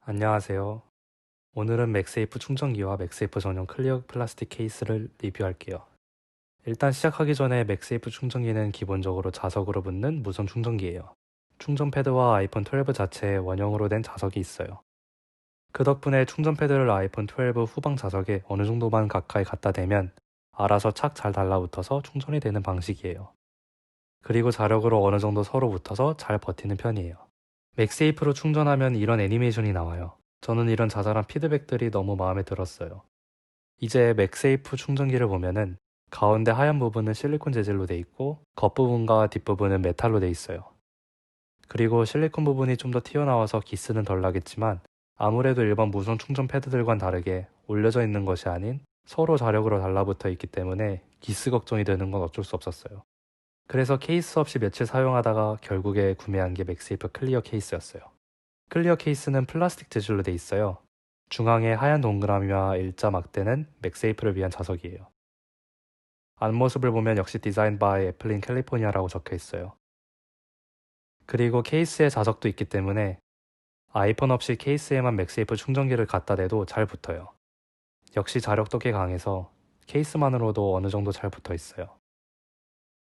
안녕하세요. 오늘은 맥세이프 충전기와 맥세이프 전용 클리어 플라스틱 케이스를 리뷰할게요. 일단 시작하기 전에 맥세이프 충전기는 기본적으로 자석으로 붙는 무선 충전기예요. 충전 패드와 아이폰 12 자체에 원형으로 된 자석이 있어요. 그 덕분에 충전 패드를 아이폰 12 후방 자석에 어느 정도만 가까이 갖다 대면 알아서 착 잘 달라붙어서 충전이 되는 방식이에요. 그리고 자력으로 어느 정도 서로 붙어서 잘 버티는 편이에요. 맥세이프로 충전하면 이런 애니메이션이 나와요. 저는 이런 자잘한 피드백들이 너무 마음에 들었어요. 이제 맥세이프 충전기를 보면은 가운데 하얀 부분은 실리콘 재질로 돼 있고 겉부분과 뒷부분은 메탈로 돼 있어요. 그리고 실리콘 부분이 좀 더 튀어나와서 기스는 덜 나겠지만 아무래도 일반 무선 충전 패드들과는 다르게 올려져 있는 것이 아닌 서로 자력으로 달라붙어 있기 때문에 기스 걱정이 되는 건 어쩔 수 없었어요. 그래서 케이스 없이 며칠 사용하다가 결국에 구매한 게 맥세이프 클리어 케이스였어요. 클리어 케이스는 플라스틱 재질로 돼 있어요. 중앙에 하얀 동그라미와 일자 막대는 맥세이프를 위한 자석이에요. 앞모습을 보면 역시 디자인 바이 애플인 캘리포니아라고 적혀 있어요. 그리고 케이스에 자석도 있기 때문에 아이폰 없이 케이스에만 맥세이프 충전기를 갖다 대도 잘 붙어요. 역시 자력도 꽤 강해서 케이스만으로도 어느 정도 잘 붙어 있어요.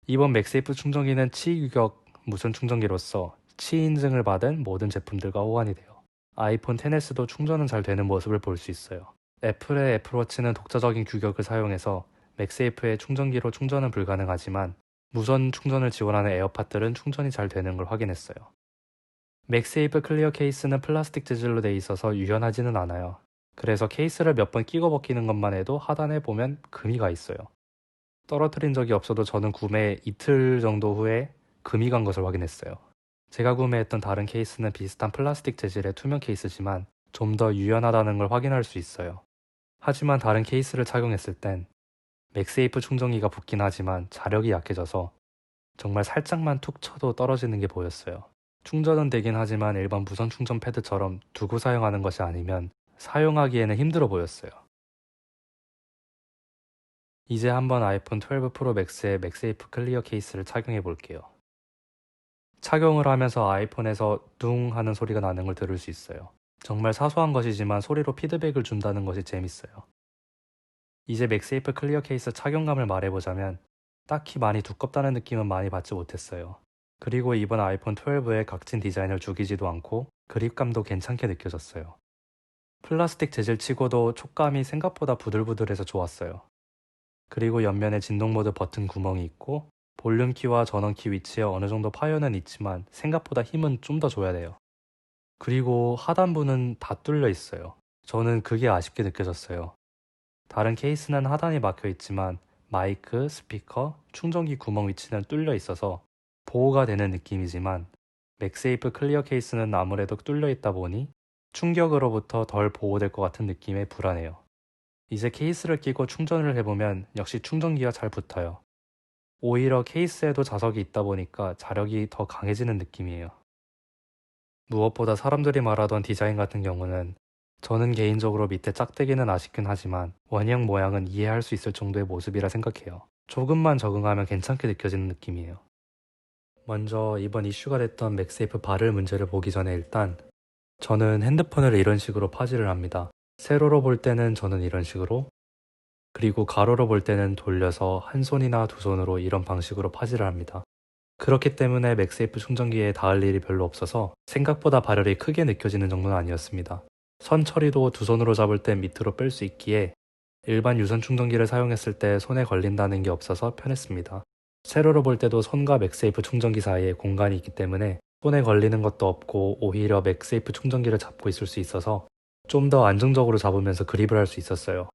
이번 맥세이프 충전기는 치유격 무선 충전기로서 치 인증을 받은 모든 제품들과 호환이 돼요. 아이폰 XS도 충전은 잘 되는 모습을 볼 수 있어요. 애플의 애플워치는 독자적인 규격을 사용해서 맥세이프의 충전기로 충전은 불가능하지만 무선 충전을 지원하는 에어팟들은 충전이 잘 되는 걸 확인했어요. 맥세이프 클리어 케이스는 플라스틱 재질로 돼 있어서 유연하지는 않아요. 그래서 케이스를 몇 번 끼고 벗기는 것만 해도 하단에 보면 금이 가 있어요. 떨어뜨린 적이 없어도 저는 구매 이틀 정도 후에 금이 간 것을 확인했어요. 제가 구매했던 다른 케이스는 비슷한 플라스틱 재질의 투명 케이스지만 좀 더 유연하다는 걸 확인할 수 있어요. 하지만 다른 케이스를 착용했을 땐 맥세이프 충전기가 붙긴 하지만 자력이 약해져서 정말 살짝만 툭 쳐도 떨어지는 게 보였어요. 충전은 되긴 하지만 일반 무선 충전 패드처럼 두고 사용하는 것이 아니면 사용하기에는 힘들어 보였어요. 이제 한번 아이폰 12 프로 맥스의 맥세이프 클리어 케이스를 착용해 볼게요. 착용을 하면서 아이폰에서 둥 하는 소리가 나는 걸 들을 수 있어요. 정말 사소한 것이지만 소리로 피드백을 준다는 것이 재밌어요. 이제 맥세이프 클리어 케이스 착용감을 말해보자면 딱히 많이 두껍다는 느낌은 많이 받지 못했어요. 그리고 이번 아이폰 12에 각진 디자인을 죽이지도 않고 그립감도 괜찮게 느껴졌어요. 플라스틱 재질 치고도 촉감이 생각보다 부들부들해서 좋았어요. 그리고 옆면에 진동 모드 버튼 구멍이 있고 볼륨 키와 전원 키 위치에 어느 정도 파열은 있지만 생각보다 힘은 좀 더 줘야 돼요. 그리고 하단부는 다 뚫려 있어요. 저는 그게 아쉽게 느껴졌어요. 다른 케이스는 하단이 막혀 있지만 마이크, 스피커, 충전기 구멍 위치는 뚫려 있어서 보호가 되는 느낌이지만 맥세이프 클리어 케이스는 아무래도 뚫려 있다 보니 충격으로부터 덜 보호될 것 같은 느낌에 불안해요. 이제 케이스를 끼고 충전을 해보면 역시 충전기가 잘 붙어요. 오히려 케이스에도 자석이 있다 보니까 자력이 더 강해지는 느낌이에요. 무엇보다 사람들이 말하던 디자인 같은 경우는 저는 개인적으로 밑에 짝대기는 아쉽긴 하지만 원형 모양은 이해할 수 있을 정도의 모습이라 생각해요. 조금만 적응하면 괜찮게 느껴지는 느낌이에요. 먼저 이번 이슈가 됐던 맥세이프 발열 문제를 보기 전에 일단 저는 핸드폰을 이런 식으로 파지를 합니다. 세로로 볼 때는 저는 이런 식으로, 그리고 가로로 볼 때는 돌려서 한 손이나 두 손으로 이런 방식으로 파지를 합니다. 그렇기 때문에 맥세이프 충전기에 닿을 일이 별로 없어서 생각보다 발열이 크게 느껴지는 정도는 아니었습니다. 선 처리도 두 손으로 잡을 땐 밑으로 뺄 수 있기에 일반 유선 충전기를 사용했을 때 손에 걸린다는 게 없어서 편했습니다. 세로로 볼 때도 손과 맥세이프 충전기 사이에 공간이 있기 때문에 손에 걸리는 것도 없고 오히려 맥세이프 충전기를 잡고 있을 수 있어서 좀 더 안정적으로 잡으면서 그립을 할 수 있었어요.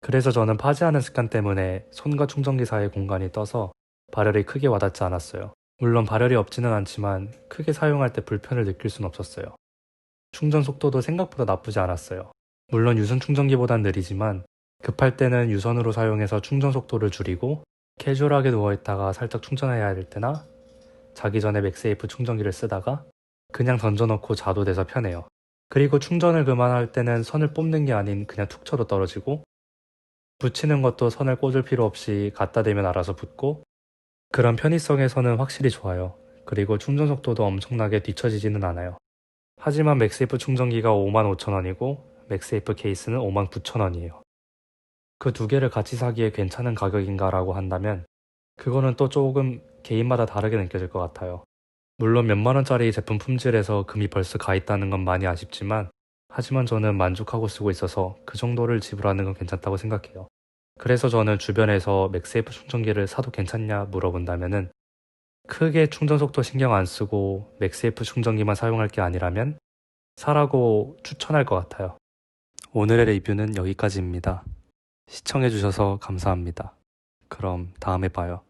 그래서 저는 파지하는 습관 때문에 손과 충전기 사이에 공간이 떠서 발열이 크게 와닿지 않았어요. 물론 발열이 없지는 않지만 크게 사용할 때 불편을 느낄 순 없었어요. 충전 속도도 생각보다 나쁘지 않았어요. 물론 유선 충전기보단 느리지만 급할 때는 유선으로 사용해서 충전 속도를 줄이고 캐주얼하게 누워있다가 살짝 충전해야 할 때나 자기 전에 맥세이프 충전기를 쓰다가 그냥 던져놓고 자도 돼서 편해요. 그리고 충전을 그만할 때는 선을 뽑는 게 아닌 그냥 툭 쳐도 떨어지고 붙이는 것도 선을 꽂을 필요 없이 갖다 대면 알아서 붙고 그런 편의성에서는 확실히 좋아요. 그리고 충전 속도도 엄청나게 뒤처지지는 않아요. 하지만 맥세이프 충전기가 55,000원이고 맥세이프 케이스는 59,000원이에요. 그 두 개를 같이 사기에 괜찮은 가격인가라고 한다면 그거는 또 조금 개인마다 다르게 느껴질 것 같아요. 물론 몇만 원짜리 제품 품질에서 금이 벌써 가 있다는 건 많이 아쉽지만 하지만 저는 만족하고 쓰고 있어서 그 정도를 지불하는 건 괜찮다고 생각해요. 그래서 저는 주변에서 맥세이프 충전기를 사도 괜찮냐 물어본다면은 크게 충전 속도 신경 안 쓰고 맥세이프 충전기만 사용할 게 아니라면 사라고 추천할 것 같아요. 오늘의 리뷰는 여기까지입니다. 시청해주셔서 감사합니다. 그럼 다음에 봐요.